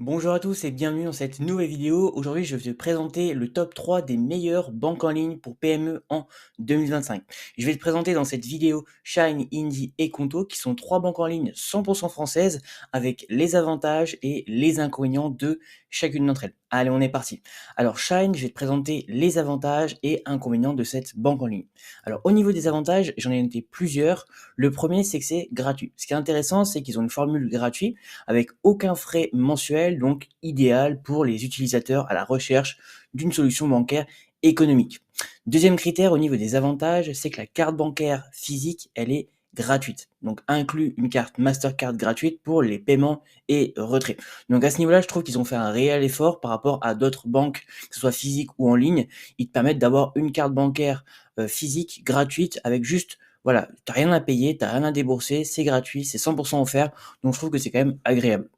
Bonjour à tous et bienvenue dans cette nouvelle vidéo. Aujourd'hui, je vais te présenter le top 3 des meilleures banques en ligne pour PME en 2025. Je vais te présenter dans cette vidéo Shine, Indie et Conto, qui sont trois banques en ligne 100% françaises avec les avantages et les inconvénients de chacune d'entre elles. Allez, on est parti. Alors Shine, je vais te présenter les avantages et inconvénients de cette banque en ligne. Alors au niveau des avantages, j'en ai noté plusieurs. Le premier, c'est que c'est gratuit. Ce qui est intéressant, c'est qu'ils ont une formule gratuite avec aucun frais mensuel, donc idéal pour les utilisateurs à la recherche d'une solution bancaire économique. Deuxième critère au niveau des avantages, c'est que la carte bancaire physique, elle est gratuite. Donc inclut une carte Mastercard gratuite pour les paiements et retraits. Donc à ce niveau-là, je trouve qu'ils ont fait un réel effort par rapport à d'autres banques, que ce soit physique ou en ligne. Ils te permettent d'avoir une carte bancaire physique gratuite avec juste voilà, t'as rien à payer, t'as rien à débourser, c'est gratuit, c'est 100% offert, donc je trouve que c'est quand même agréable.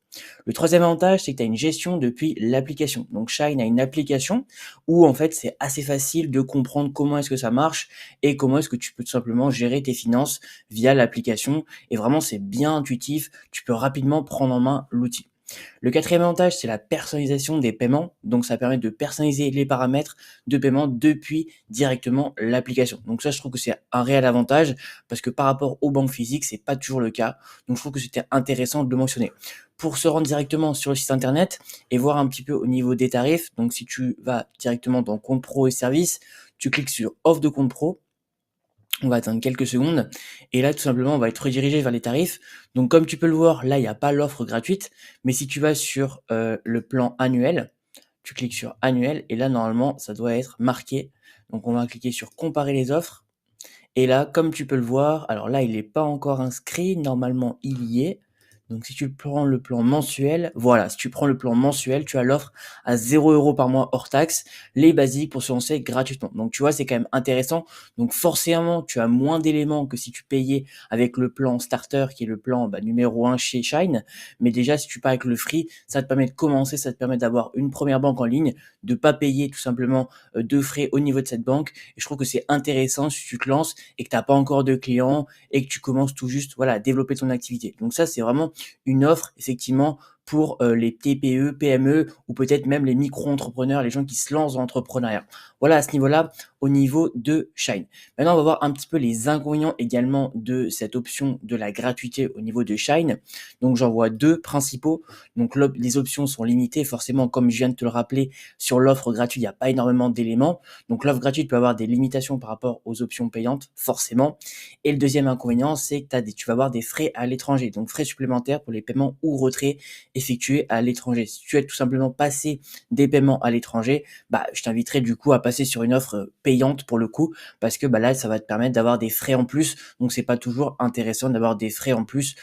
Le troisième avantage, c'est que tu as une gestion depuis l'application. Donc Shine a une application où en fait c'est assez facile de comprendre comment est-ce que ça marche et comment est-ce que tu peux tout simplement gérer tes finances via l'application. Et vraiment c'est bien intuitif, tu peux rapidement prendre en main l'outil. Le quatrième avantage, c'est la personnalisation des paiements. Donc, ça permet de personnaliser les paramètres de paiement depuis directement l'application. Donc, ça, je trouve que c'est un réel avantage parce que par rapport aux banques physiques, c'est pas toujours le cas. Donc, je trouve que c'était intéressant de le mentionner. Pour se rendre directement sur le site internet et voir un petit peu au niveau des tarifs, donc si tu vas directement dans compte pro et services, tu cliques sur offre de compte pro. On va attendre quelques secondes et là tout simplement on va être redirigé vers les tarifs. Donc comme tu peux le voir, là il n'y a pas l'offre gratuite, mais si tu vas sur le plan annuel, tu cliques sur annuel et là normalement ça doit être marqué. Donc on va cliquer sur comparer les offres et là comme tu peux le voir, alors là il n'est pas encore inscrit, normalement il y est. Donc si tu prends le plan mensuel, voilà, si tu prends le plan mensuel, tu as l'offre à 0 € par mois hors taxe, les basiques pour se lancer gratuitement. Donc tu vois, c'est quand même intéressant. Donc forcément, tu as moins d'éléments que si tu payais avec le plan starter, qui est le plan numéro 1 chez Shine. Mais déjà, si tu pars avec le free, ça te permet de commencer, ça te permet d'avoir une première banque en ligne, de pas payer tout simplement de frais au niveau de cette banque. Et je trouve que c'est intéressant si tu te lances et que tu n'as pas encore de clients et que tu commences tout juste voilà, à développer ton activité. Donc ça, c'est vraiment une offre effectivement pour les TPE, PME ou peut-être même les micro-entrepreneurs, les gens qui se lancent dans l'entrepreneuriat. Voilà à ce niveau-là, au niveau de Shine. Maintenant, on va voir un petit peu les inconvénients également de cette option de la gratuité au niveau de Shine. Donc j'en vois deux principaux. Donc les options sont limitées, forcément, comme je viens de te le rappeler, sur l'offre gratuite, il n'y a pas énormément d'éléments. Donc l'offre gratuite peut avoir des limitations par rapport aux options payantes, forcément. Et le deuxième inconvénient, c'est que tu vas avoir des frais à l'étranger, donc frais supplémentaires pour les paiements ou retraits effectués à l'étranger. Si tu souhaites tout simplement passer des paiements à l'étranger, je t'inviterai du coup à passer sur une offre payante pour le coup, parce que là, ça va te permettre d'avoir des frais en plus. Donc c'est pas toujours intéressant d'avoir des frais en plus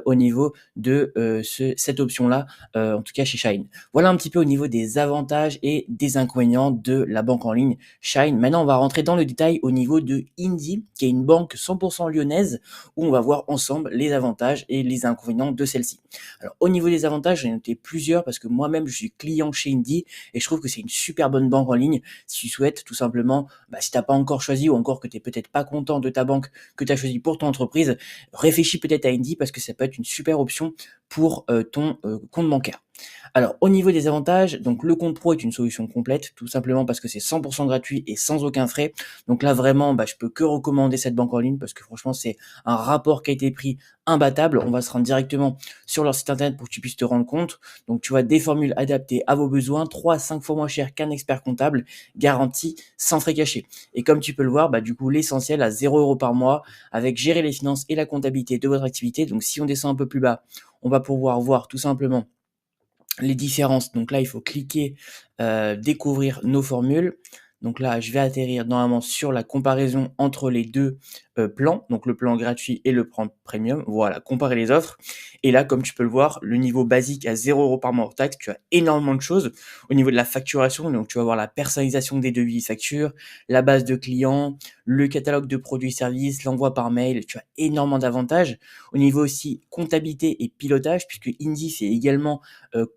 au niveau de cette option-là, en tout cas chez Shine. Voilà un petit peu au niveau des avantages et des inconvénients de la banque en ligne Shine. Maintenant, on va rentrer dans le détail au niveau de Indie, qui est une banque 100% lyonnaise, où on va voir ensemble les avantages et les inconvénients de celle-ci. Alors, au niveau des avantages, j'ai noté plusieurs parce que moi-même, je suis client chez Indie et je trouve que c'est une super bonne banque en ligne. Si tu souhaites tout simplement, si tu n'as pas encore choisi ou encore que tu n'es peut-être pas content de ta banque que tu as choisi pour ton entreprise, réfléchis peut-être à Indie parce que ça peut être une super option pour ton compte bancaire. Alors, au niveau des avantages, donc le compte pro est une solution complète, tout simplement parce que c'est 100% gratuit et sans aucun frais. Donc là, vraiment, je peux que recommander cette banque en ligne parce que franchement, c'est un rapport qualité-prix imbattable. On va se rendre directement sur leur site internet pour que tu puisses te rendre compte. Donc, tu vois des formules adaptées à vos besoins, 3 à 5 fois moins cher qu'un expert comptable, garantie sans frais cachés. Et comme tu peux le voir, du coup, l'essentiel à 0 € par mois avec gérer les finances et la comptabilité de votre activité. Donc, si on descend un peu plus bas, on va pouvoir voir tout simplement les différences. Donc là, il faut cliquer découvrir nos formules. Donc là, je vais atterrir normalement sur la comparaison entre les deux plans, donc le plan gratuit et le plan premium. Voilà, comparer les offres. Et là, comme tu peux le voir, le niveau basique à 0 € par mois hors taxe, tu as énormément de choses au niveau de la facturation. Donc tu vas voir la personnalisation des devis factures, la base de clients, le catalogue de produits et services, l'envoi par mail. Tu as énormément d'avantages. Au niveau aussi comptabilité et pilotage, puisque Indie fait également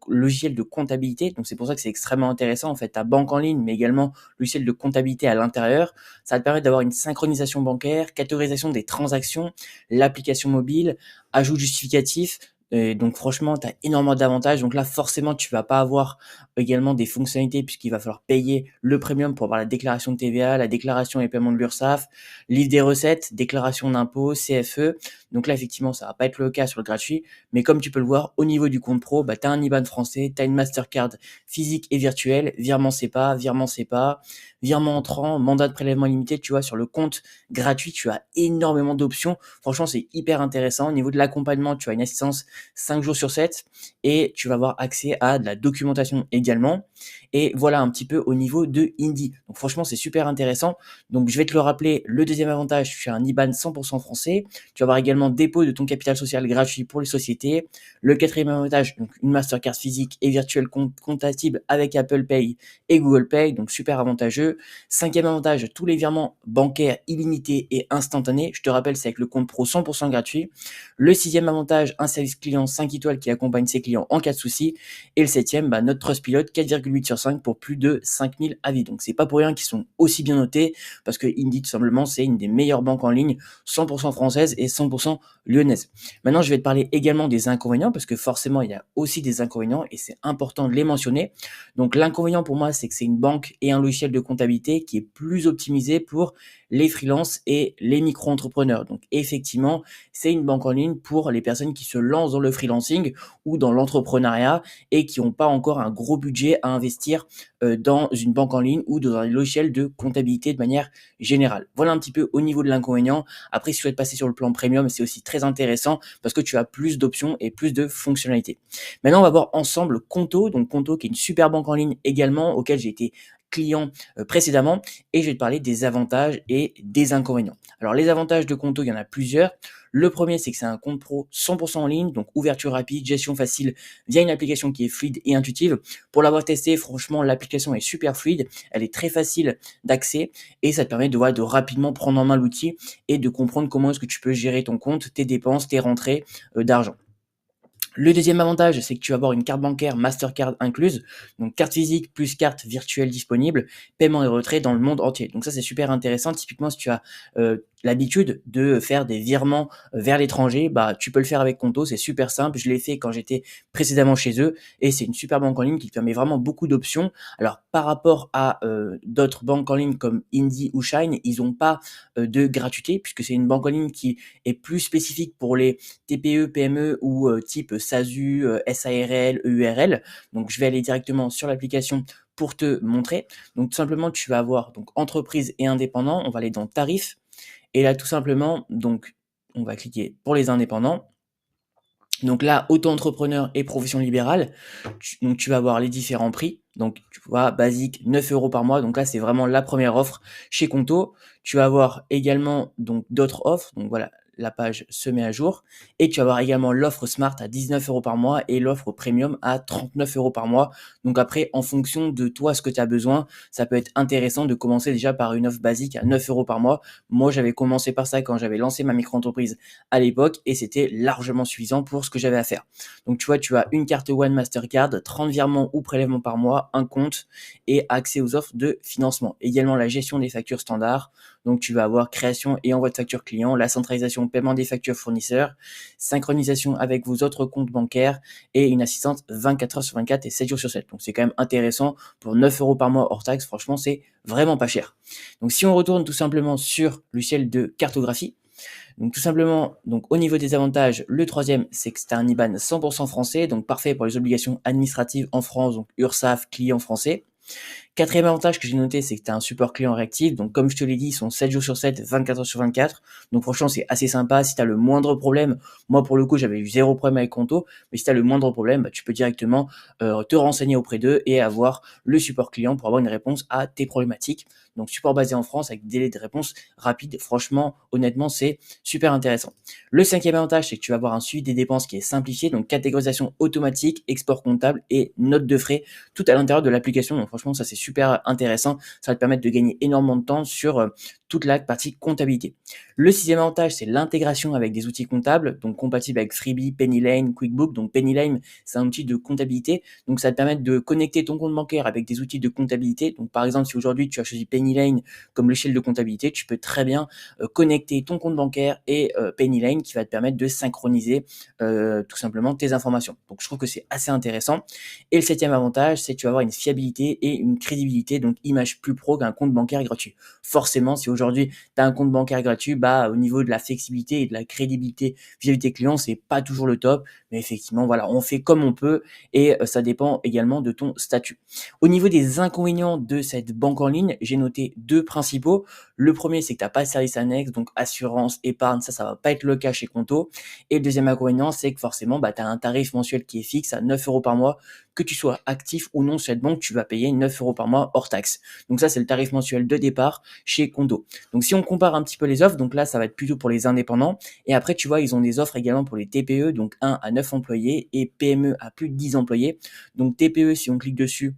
logiciel de comptabilité. Donc c'est pour ça que c'est extrêmement intéressant. En fait, ta banque en ligne, mais également logiciel de comptabilité à l'intérieur. Ça va te permettre d'avoir une synchronisation bancaire, catégorisation des transactions, l'application mobile, ajout de justificatif, Et donc franchement, tu as énormément d'avantages. Donc là, forcément, tu vas pas avoir également des fonctionnalités puisqu'il va falloir payer le premium pour avoir la déclaration de TVA, la déclaration et paiement de l'URSSAF, livre des recettes, déclaration d'impôts, CFE. Donc là, effectivement, ça va pas être le cas sur le gratuit. Mais comme tu peux le voir, au niveau du compte pro, bah, tu as un IBAN français, tu as une Mastercard physique et virtuelle, virement SEPA, virement CEPA, virement entrant, mandat de prélèvement limité. Tu vois, sur le compte gratuit, tu as énormément d'options. Franchement, c'est hyper intéressant. Au niveau de l'accompagnement, tu as une assistance 5 jours sur 7 et tu vas avoir accès à de la documentation également. Et voilà un petit peu au niveau de Indie. Donc franchement, c'est super intéressant. Donc je vais te le rappeler, le deuxième avantage, tu as un IBAN 100% français. Tu vas avoir également dépôt de ton capital social gratuit pour les sociétés. Le quatrième avantage, donc une Mastercard physique et virtuelle compatible avec Apple Pay et Google Pay, donc super avantageux. Cinquième avantage, tous les virements bancaires illimités et instantanés. Je te rappelle, c'est avec le compte pro 100% gratuit. Le sixième avantage, un service client 5 étoiles qui accompagne ses clients en cas de souci. Et le septième, notre Trustpilot 4,8 sur 5 pour plus de 5000 avis. Donc c'est pas pour rien qu'ils sont aussi bien notés, parce que Indie, tout simplement, c'est une des meilleures banques en ligne, 100% française et 100% lyonnaise. Maintenant, je vais te parler également des inconvénients, parce que forcément, il y a aussi des inconvénients et c'est important de les mentionner. Donc l'inconvénient pour moi, c'est que c'est une banque et un logiciel de comptabilité qui est plus optimisé pour les freelances et les micro-entrepreneurs. Donc effectivement, c'est une banque en ligne pour les personnes qui se lancent dans le freelancing ou dans l'entrepreneuriat et qui n'ont pas encore un gros budget à investir dans une banque en ligne ou dans un logiciel de comptabilité de manière générale. Voilà un petit peu au niveau de l'inconvénient. Après, si tu souhaites passer sur le plan premium, c'est aussi très intéressant parce que tu as plus d'options et plus de fonctionnalités. Maintenant, on va voir ensemble Conto. Donc Conto qui est une super banque en ligne également auquel j'ai été client précédemment, et je vais te parler des avantages et des inconvénients. Alors les avantages de Conto, il y en a plusieurs. Le premier, c'est que c'est un compte pro 100% en ligne, donc ouverture rapide, gestion facile via une application qui est fluide et intuitive. Pour l'avoir testé, franchement, l'application est super fluide, elle est très facile d'accès et ça te permet de rapidement prendre en main l'outil et de comprendre comment est-ce que tu peux gérer ton compte, tes dépenses, tes rentrées d'argent. Le deuxième avantage, c'est que tu vas avoir une carte bancaire Mastercard incluse, donc carte physique plus carte virtuelle disponible, paiement et retrait dans le monde entier. Donc ça, c'est super intéressant. Typiquement, si tu as l'habitude de faire des virements vers l'étranger, tu peux le faire avec Conto, c'est super simple. Je l'ai fait quand j'étais précédemment chez eux et c'est une super banque en ligne qui te permet vraiment beaucoup d'options. Alors par rapport à d'autres banques en ligne comme Indie ou Shine, ils n'ont pas de gratuité puisque c'est une banque en ligne qui est plus spécifique pour les TPE, PME ou type SASU, SARL, EURL. Donc je vais aller directement sur l'application pour te montrer. Donc tout simplement, tu vas avoir donc entreprise et indépendant. On va aller dans tarifs. Et là, tout simplement, donc on va cliquer pour les indépendants. Donc là, auto-entrepreneur et profession libérale, donc tu vas avoir les différents prix. Donc tu vois, basique 9 euros par mois. Donc là, c'est vraiment la première offre chez Conto. Tu vas avoir également donc d'autres offres. Donc voilà, la page se met à jour. Et tu vas avoir également l'offre Smart à 19 euros par mois et l'offre Premium à 39 euros par mois. Donc après, en fonction de toi, ce que tu as besoin, ça peut être intéressant de commencer déjà par une offre basique à 9 euros par mois. Moi, j'avais commencé par ça quand j'avais lancé ma micro-entreprise à l'époque et c'était largement suffisant pour ce que j'avais à faire. Donc tu vois, tu as une carte One Mastercard, 30 virements ou prélèvements par mois, un compte et accès aux offres de financement. Également la gestion des factures standards. Donc tu vas avoir création et envoi de factures clients, la centralisation, paiement des factures fournisseurs, synchronisation avec vos autres comptes bancaires et une assistance 24 heures sur 24 et 7 jours sur 7. Donc c'est quand même intéressant pour 9 euros par mois hors taxe. Franchement, c'est vraiment pas cher. Donc si on retourne tout simplement sur le ciel de cartographie, donc tout simplement, donc au niveau des avantages, le troisième, c'est que c'est un IBAN 100% français, donc parfait pour les obligations administratives en France, donc URSSAF, client français. Quatrième avantage que j'ai noté, c'est que tu as un support client réactif. Donc, comme je te l'ai dit, ils sont 7 jours sur 7, 24 heures sur 24. Donc, franchement, c'est assez sympa. Si tu as le moindre problème, moi, pour le coup, j'avais eu zéro problème avec Conto. Mais si tu as le moindre problème, tu peux directement te renseigner auprès d'eux et avoir le support client pour avoir une réponse à tes problématiques. Donc, support basé en France avec délai de réponse rapide. Franchement, honnêtement, c'est super intéressant. Le cinquième avantage, c'est que tu vas avoir un suivi des dépenses qui est simplifié. Donc, catégorisation automatique, export comptable et note de frais, tout à l'intérieur de l'application. Donc, franchement, ça, c'est super intéressant. Ça va te permettre de gagner énormément de temps sur toute la partie comptabilité. Le sixième avantage, c'est l'intégration avec des outils comptables, donc compatible avec Freebie, Pennylane, QuickBook. Donc Pennylane, c'est un outil de comptabilité, donc ça va te permettre de connecter ton compte bancaire avec des outils de comptabilité. Donc par exemple, si aujourd'hui tu as choisi Pennylane comme l'échelle de comptabilité, tu peux très bien connecter ton compte bancaire et Pennylane qui va te permettre de synchroniser tout simplement tes informations. Donc je trouve que c'est assez intéressant. Et le septième avantage, c'est que tu vas avoir une fiabilité et une crédibilité, donc image plus pro qu'un compte bancaire gratuit. Forcément, si aujourd'hui tu as un compte bancaire gratuit, bah au niveau de la flexibilité et de la crédibilité vis-à-vis de tes clients, c'est pas toujours le top, mais effectivement voilà, on fait comme on peut et ça dépend également de ton statut. Au niveau des inconvénients de cette banque en ligne, j'ai noté deux principaux. Le premier, c'est que tu n'as pas de service annexe, donc assurance, épargne, ça va pas être le cas chez Conto. Et le deuxième inconvénient, c'est que forcément, bah, tu as un tarif mensuel qui est fixe à 9 euros par mois. Que tu sois actif ou non sur cette banque, tu vas payer 9 euros par mois hors taxe. Donc ça, c'est le tarif mensuel de départ chez Conto. Donc si on compare un petit peu les offres, donc là, ça va être plutôt pour les indépendants. Et après, tu vois, ils ont des offres également pour les TPE, donc 1 à 9 employés, et PME à plus de 10 employés. Donc TPE, si on clique dessus,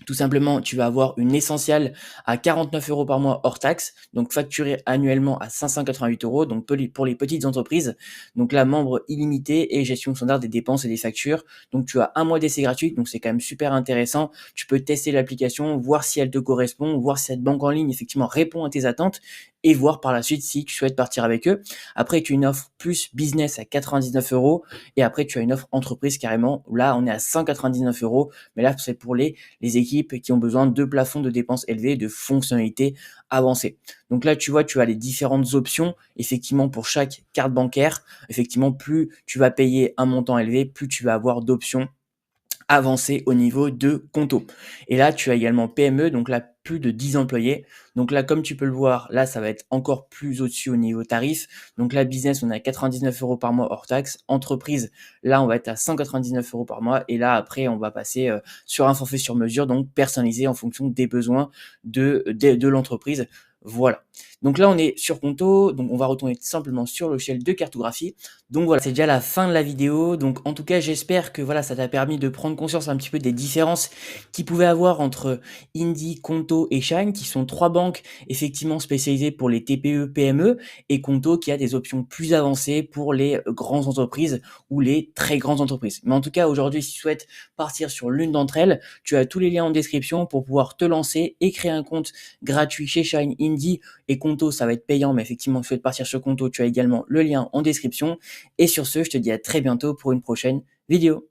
tout simplement, tu vas avoir une essentielle à 49 euros par mois hors taxe, donc facturée annuellement à 588 euros, donc pour les petites entreprises. Donc là, membre illimité et gestion standard des dépenses et des factures. Donc tu as un mois d'essai gratuit, donc c'est quand même super intéressant. Tu peux tester l'application, voir si elle te correspond, voir si cette banque en ligne effectivement répond à tes attentes et voir par la suite si tu souhaites partir avec eux. Après, tu as une offre plus business à 99 euros et après, tu as une offre entreprise carrément. Là, on est à 199 euros, mais là, c'est pour les équipes qui ont besoin de plafonds de dépenses élevés, de fonctionnalités avancées. Donc là, tu vois, tu as les différentes options, effectivement, pour chaque carte bancaire. Effectivement, plus tu vas payer un montant élevé, plus tu vas avoir d'options avancées au niveau de Conto. Et là, tu as également PME, donc là, plus de 10 employés. Donc là, comme tu peux le voir, là, ça va être encore plus au-dessus au niveau tarif. Donc là, business, on est à 99 euros par mois hors taxe. Entreprise, là, on va être à 199 euros par mois. Et là, après, on va passer sur un forfait sur mesure, donc personnalisé en fonction des besoins de l'entreprise. Voilà. Donc là, on est sur Conto. Donc, on va retourner simplement sur le logiciel de cartographie. Donc voilà, c'est déjà la fin de la vidéo. Donc en tout cas, j'espère que voilà, ça t'a permis de prendre conscience un petit peu des différences qu'il pouvait avoir entre Indie, Conto et Shine, qui sont trois banques effectivement spécialisées pour les TPE, PME, et Conto qui a des options plus avancées pour les grandes entreprises ou les très grandes entreprises. Mais en tout cas, aujourd'hui, si tu souhaites partir sur l'une d'entre elles, tu as tous les liens en description pour pouvoir te lancer et créer un compte gratuit chez Shine, Indie et Conto. Ça va être payant, mais effectivement, si tu souhaites partir sur Conto, tu as également le lien en description. Et sur ce, je te dis à très bientôt pour une prochaine vidéo.